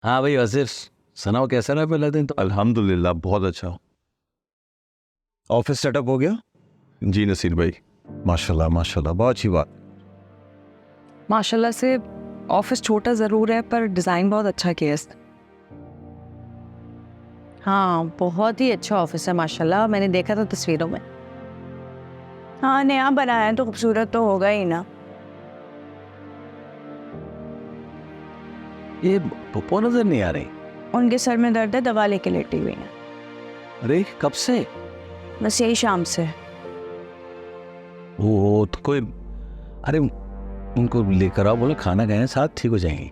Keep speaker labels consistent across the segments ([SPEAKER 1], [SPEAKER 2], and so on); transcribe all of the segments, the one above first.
[SPEAKER 1] हाँ भाई वजीर, सुनाओ कैसा रहा पहला दिन? तो
[SPEAKER 2] अल्हम्दुलिल्लाह बहुत अच्छा।
[SPEAKER 3] ऑफिस सेटअप हो गया?
[SPEAKER 2] जी नसीर भाई।
[SPEAKER 3] माशाल्लाह माशाल्लाह, बहुत अच्छी बात।
[SPEAKER 4] माशाल्लाह से ऑफिस छोटा ज़रूर है पर डिज़ाइन बहुत अच्छा किया है इसने।
[SPEAKER 5] हाँ, बहुत ही अच्छा ऑफिस है माशाल्लाह, मैंने देखा था तस्वीरों में।
[SPEAKER 6] हाँ, नया बनाया है तो खूबसूरत तो होगा ही ना।
[SPEAKER 1] ये पप्पो नजर नहीं आ रही।
[SPEAKER 6] उनके सर में दर्द है, दवा लेके लेटी हुई है।
[SPEAKER 1] अरे कब से?
[SPEAKER 6] बस यही शाम से।
[SPEAKER 1] वो तो कोई, अरे उनको लेकर आओ, बोलो खाना खाएं साथ, ठीक हो जाएंगी।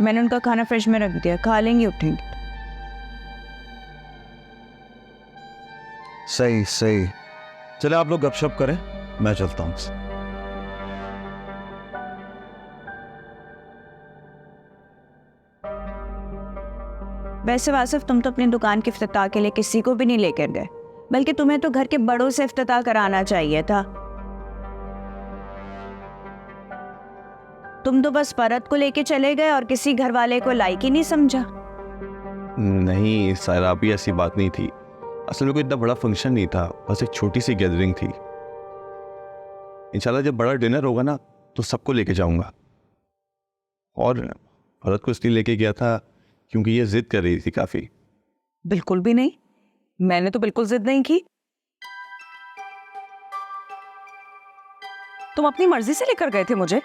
[SPEAKER 6] मैंने उनका खाना फ्रिज में रख दिया, खा लेंगी उठेंगी।
[SPEAKER 3] सही सही। चले आप लोग गपशप करें, मैं चलता हूँ।
[SPEAKER 6] वैसे वासिफ, तुम तो अपनी दुकान के इफ्तिताह के लिए किसी को भी नहीं लेकर गए, बल्कि तुम्हें तो घर के बड़ों से इफ्तिताह कराना चाहिए था। तुम तो बस परत को लेके चले गए और किसी घर वाले को लायक ही नहीं समझा।
[SPEAKER 2] नहीं सायरा, अभी ऐसी बात नहीं थी। असल में कोई इतना बड़ा फंक्शन नहीं था, बस एक छोटी सी गैदरिंग थी। इंशाल्लाह जब बड़ा डिनर होगा ना तो सबको लेके जाऊंगा। और औरत को इसलिए लेके गया था क्योंकि ये जिद कर रही थी काफी।
[SPEAKER 4] बिल्कुल भी नहीं, मैंने तो बिल्कुल जिद नहीं की। तुम अपनी मर्जी से लेकर गए थे मुझे।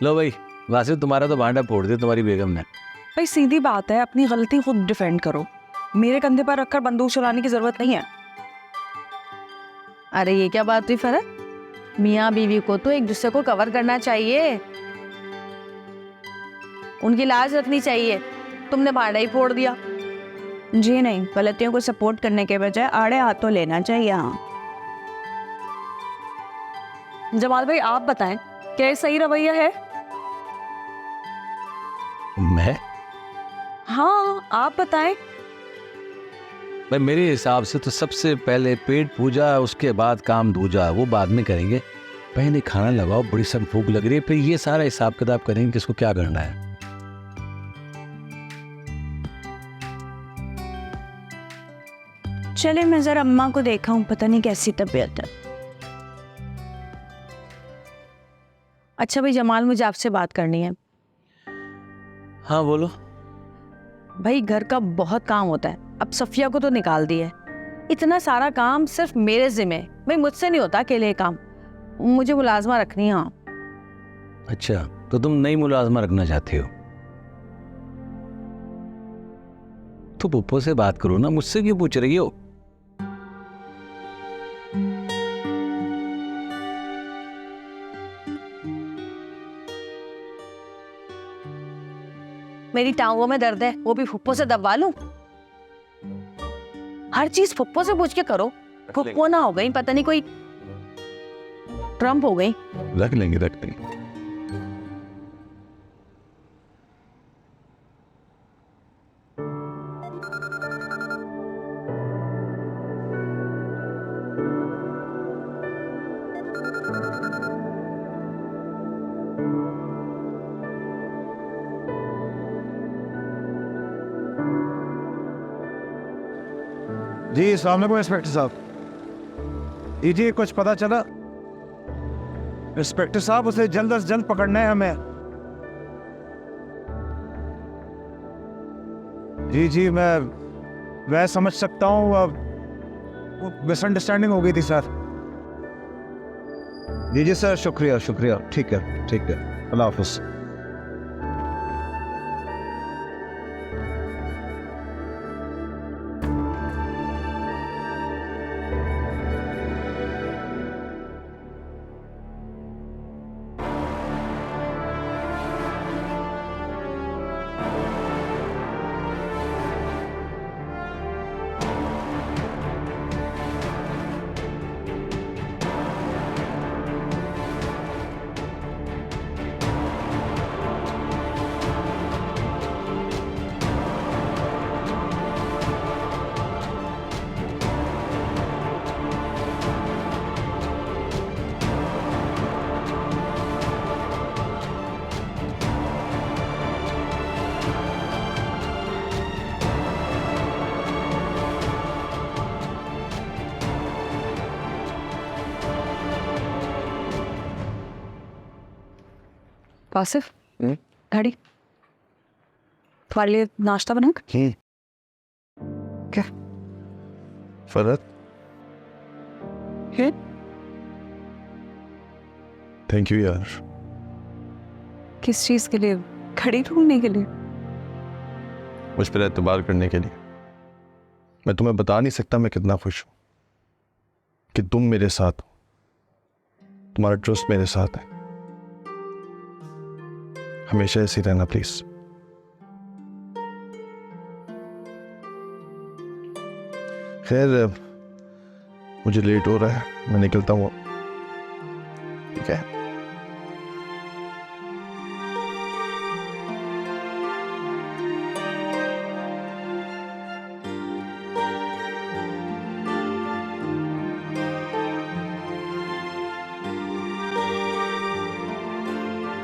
[SPEAKER 1] लो भाई वासिफ, तुम्हारा तो भांडा फोड़ दिया तुम्हारी बेगम ने।
[SPEAKER 4] भाई सीधी बात है, अपनी गलती खुद डिफेंड करो। मेरे कंधे पर रखकर बंदूक चलाने की जरूरत नहीं है।
[SPEAKER 5] अरे ये क्या बात हुई फरत? मियाँ बीवी को तो एक दूसरे को कवर करना चाहिए, उनकी लाज रखनी चाहिए। तुमने भाड़ा ही फोड़ दिया।
[SPEAKER 6] जी नहीं, गलतियों को सपोर्ट करने के बजाय आड़े हाथों लेना चाहिए। हाँ,
[SPEAKER 4] जमाल भाई आप बताएं, क्या ये सही रवैया है?
[SPEAKER 1] मैं?
[SPEAKER 4] हाँ आप बताएं।
[SPEAKER 1] भाई मेरे हिसाब से तो सबसे पहले पेट पूजा, उसके बाद काम दूजा, वो बाद में करेंगे। पहले खाना लगाओ, बड़ी सख्त भूख लग रही है, फिर ये सारा हिसाब किताब करेंगे किसको क्या करना है।
[SPEAKER 6] चले मैं जरा अम्मा को देखा हूँ, पता नहीं कैसी तबीयत है।
[SPEAKER 5] अच्छा भाई जमाल, मुझे आपसे बात करनी है।
[SPEAKER 1] हाँ बोलो।
[SPEAKER 5] भाई घर का बहुत काम होता है, अब सफिया को तो निकाल दिया है। इतना सारा काम सिर्फ मेरे जिम्मे, भाई मुझसे नहीं होता अकेले ये काम, मुझे मुलाजमा रखनी है। हाँ
[SPEAKER 1] अच्छा, तो तुम नई मुलाजमा रखना चाहते हो तो पप्पो से बात करो ना, मुझसे क्यों पूछ रही हो?
[SPEAKER 5] मेरी टांगों में दर्द है, वो भी फुप्पो से दबवा लूं? हर चीज फुप्पो से पूछ के करो। फुप्पो ना हो गई, पता नहीं कोई ट्रम्प हो गई।
[SPEAKER 2] रख लेंगे रख लेंगे।
[SPEAKER 3] जी अस्सलाम वालेकुम इंस्पेक्टर साहब। जी कुछ पता चला? इंस्पेक्टर साहब, उसे जल्द से जल्द पकड़ना है हमें। जी मैं समझ सकता हूँ, अब मिसअंडरस्टैंडिंग हो गई थी सर। जी सर, शुक्रिया शुक्रिया। ठीक है, अल्लाह हाफिज।
[SPEAKER 4] वासिफ घड़ी तुम्हारे लिए नाश्ता बना क्या
[SPEAKER 2] फरहत, थैंक यू यार।
[SPEAKER 4] किस चीज के लिए? घड़ी ढूंढने के लिए?
[SPEAKER 2] मुझ पर एतबार करने के लिए। मैं तुम्हें बता नहीं सकता मैं कितना खुश हूं कि तुम मेरे साथ हो, तुम्हारा ट्रस्ट मेरे साथ है। हमेशा ऐसे ही रहना प्लीज। खैर, मुझे लेट हो रहा है, मैं निकलता हूँ। ठीक है।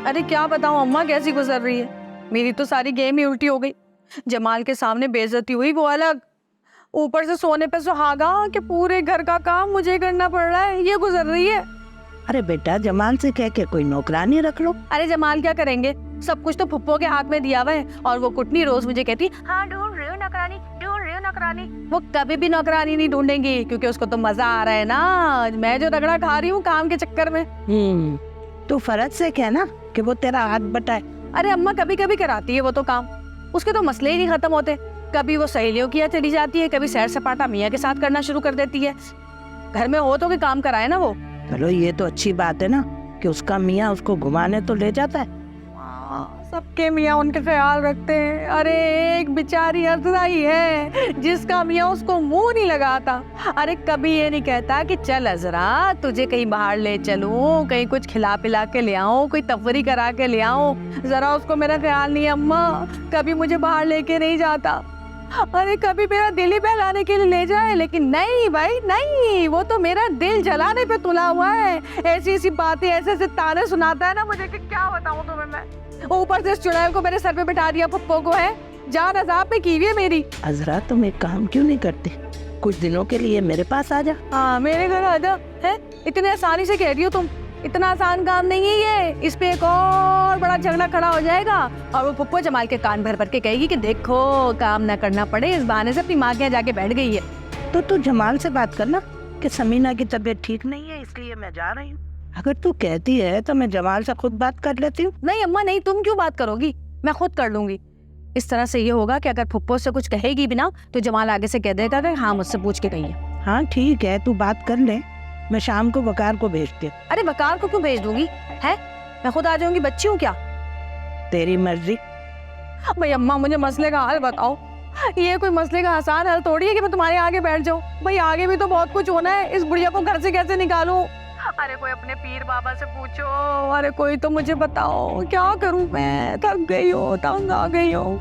[SPEAKER 5] अरे क्या बताऊं अम्मा कैसी गुजर रही है। मेरी तो सारी गेम ही उल्टी हो गई। जमाल के सामने बेइज्जती हुई वो अलग, ऊपर से सोने पे सुहागा कि पूरे घर का काम मुझे करना पड़ रहा है, ये गुजर रही है।
[SPEAKER 7] अरे बेटा, जमाल से कह के कोई नौकरानी रख लो।
[SPEAKER 5] अरे जमाल क्या करेंगे, सब कुछ तो फुप्पो के हाथ में दिया हुआ है। और वो कुटनी रोज मुझे कहती, हाँ ढूंढ रही हो नौकरानी, ढूंढ रही हो नौकरानी। वो कभी भी नौकरानी नहीं ढूंढेंगी क्योंकि उसको तो मजा आ रहा है ना, मैं जो रगड़ा खा रही हूँ काम के चक्कर में।
[SPEAKER 7] तू फरज से कहना कि वो तेरा हाथ बटाए।
[SPEAKER 5] अरे अम्मा कभी कभी कराती है वो तो काम, उसके तो मसले ही नहीं खत्म होते। कभी वो सहेलियों की यहाँ चली जाती है, कभी सैर सपाटा मियाँ के साथ करना शुरू कर देती है। घर में हो तो कि काम कराए ना वो।
[SPEAKER 7] चलो ये तो अच्छी बात है ना कि उसका मियाँ उसको घुमाने तो ले जाता है।
[SPEAKER 5] सबके मियाँ उनके ख्याल रखते हैं। अरे एक बेचारी अजराई है जिसका मियाँ उसको मुंह नहीं लगाता। अरे कभी ये नहीं कहता कि चल अजरा तुझे कहीं बाहर ले चलूं, कहीं कुछ खिला पिला के ले आऊं, कोई तफरी करा के ले आऊं। जरा उसको मेरा ख्याल नहीं है अम्मा, कभी मुझे बाहर लेके नहीं जाता। अरे कभी मेरा दिल ही बहलाने के लिए ले जाए, लेकिन नहीं भाई नहीं, वो तो मेरा दिल जलाने पे तुला हुआ है। ऐसी ऐसी बातें, ऐसे ऐसे ताने सुनाता है ना मुझे कि क्या बताऊं तुम्हें मैं। ऊपर से इस चुड़ैल को मेरे सर पे बिठा दिया पप्पो को, है जान अजाब में की हुई है मेरी।
[SPEAKER 7] अजरा तुम एक काम क्यों नहीं करती, कुछ दिनों के लिए मेरे पास आ जा।
[SPEAKER 5] हाँ मेरे घर आ जा। है इतने आसानी से कह रही हो तुम, इतना आसान काम नहीं है ये। इस पे एक और बड़ा झगड़ा खड़ा हो जाएगा और वो पप्पो जमाल के कान भर भर के कहेगी कि देखो काम ना करना पड़े, इस बहाने से अपनी माँ के यहाँ जाके बैठ गई है।
[SPEAKER 7] तो तू जमाल से बात करना कि समीना की तबीयत ठीक नहीं है इसलिए मैं जा रही हूँ। अगर तू कहती है तो मैं जमाल से खुद बात कर लेती हूँ।
[SPEAKER 5] नहीं अम्मा नहीं, तुम क्यों बात करोगी, मैं खुद कर लूंगी। इस तरह से ये होगा कि अगर फुप्पो से कुछ कहेगी भी ना तो जमाल आगे से कह देगा कि हाँ मुझसे पूछ के गई है।
[SPEAKER 7] हाँ ठीक है, तू बात कर ले, मैं शाम को वकार को भेजती हूँ।
[SPEAKER 5] अरे वकार को क्यों भेज दूंगी, है मैं खुद आ जाऊंगी, बच्ची हूँ क्या।
[SPEAKER 7] तेरी मर्जी।
[SPEAKER 5] भाई अम्मा मुझे मसले का हल बताओ, ये कोई मसले का आसान हल थोड़ी है कि मैं तुम्हारे आगे बैठ जाऊँ। भाई आगे भी तो बहुत कुछ होना है, इस बुढ़िया को घर से कैसे निकालूं। अरे कोई अपने पीर बाबा से पूछो, अरे कोई तो मुझे बताओ क्या करूं, मैं थक गई हूँ, तंग आ गई हूँ।